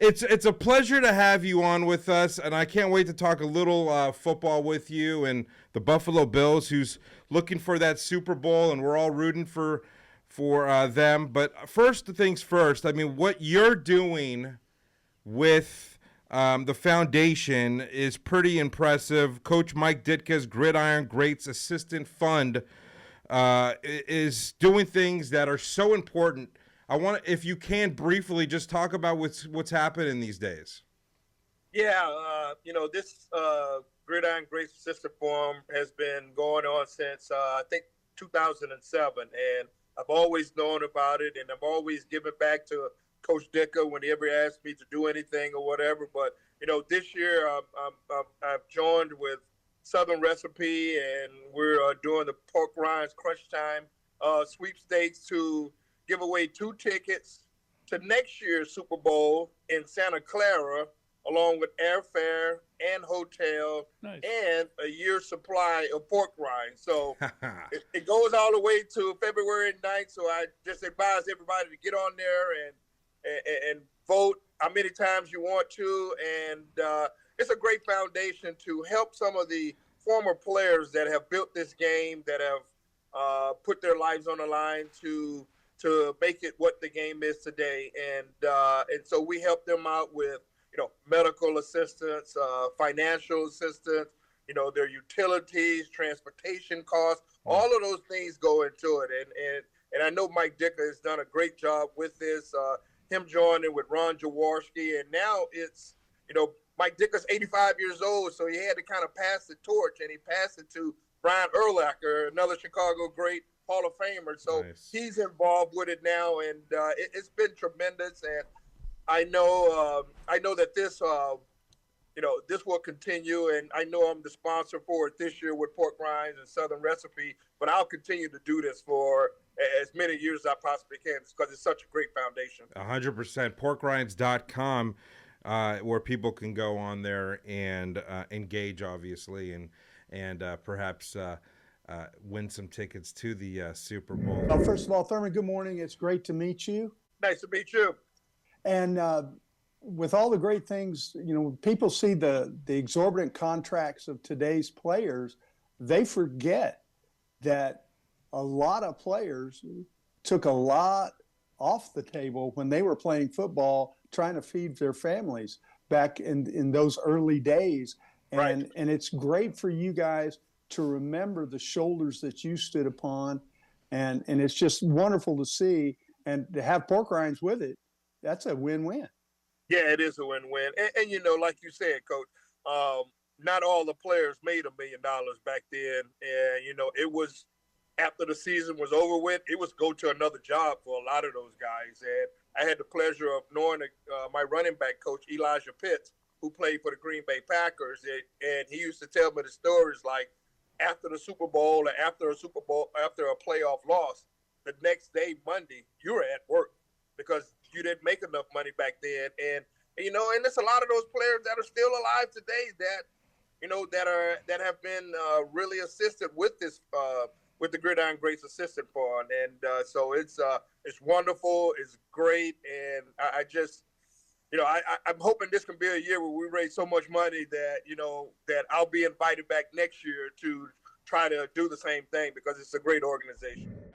It's a pleasure to have you on with us, and I can't wait to talk a little football with you and the Buffalo Bills, who's looking for that Super Bowl, and we're all rooting for them. But first things first, I mean, what you're doing with the foundation is pretty impressive. Coach Mike Ditka's Gridiron Greats Assistant Fund is doing things that are so important. I want to, if you can, briefly just talk about what's happening these days. Yeah, this Gridiron Grace Assistant Forum has been going on since I think 2007, and I've always known about it, and I've always given back to Coach Ditka whenever he asked me to do anything or whatever. But this year I've joined with Southern Recipe, and we're doing the Pork Rinds Crunch Time sweepstakes to give away 2 tickets to next year's Super Bowl in Santa Clara, along with airfare and hotel, nice, and a year's supply of pork rinds. So it goes all the way to February 9th. So I just advise everybody to get on there and vote how many times you want to. And it's a great foundation to help some of the former players that have built this game, that have put their lives on the line to make it what the game is today. And so we help them out with, medical assistance, financial assistance, their utilities, transportation costs, all of those things go into it. And I know Mike Ditka has done a great job with this, him joining with Ron Jaworski. And now it's, Mike Ditka's 85 years old, so he had to kind of pass the torch, and he passed it to Brian Urlacher, another Chicago great Hall of Famer. So nice, he's involved with it now, and it's been tremendous. And I know that this, this will continue, and I know I'm the sponsor for it this year with Pork Rinds and Southern Recipe, but I'll continue to do this for as many years as I possibly can because it's such a great foundation. 100%. PorkRinds.com, where people can go on there and engage, obviously, and perhaps win some tickets to the Super Bowl. First of all, Thurman, good morning. It's great to meet you. Nice to meet you. And with all the great things, people see the exorbitant contracts of today's players. They forget that a lot of players took a lot off the table when they were playing football, trying to feed their families back in those early days. And, right, and it's great for you guys to remember the shoulders that you stood upon. And it's just wonderful to see, and to have Pork Rinds with it. That's a win-win. Yeah, it is a win-win. And like you said, Coach, not all the players made $1 million back then. And, it was after the season was over with, it was go to another job for a lot of those guys. And I had the pleasure of knowing my running back coach, Elijah Pitts, who played for the Green Bay Packers. And he used to tell me the stories like after the Super Bowl or after a playoff loss, the next day, Monday, you were at work because you didn't make enough money back then. And there's a lot of those players that are still alive today that have been really assisted with this with the Gridiron Grace Assistant Fund. And so it's wonderful, it's great, and I just I'm hoping this can be a year where we raise so much money that that I'll be invited back next year to try to do the same thing because it's a great organization.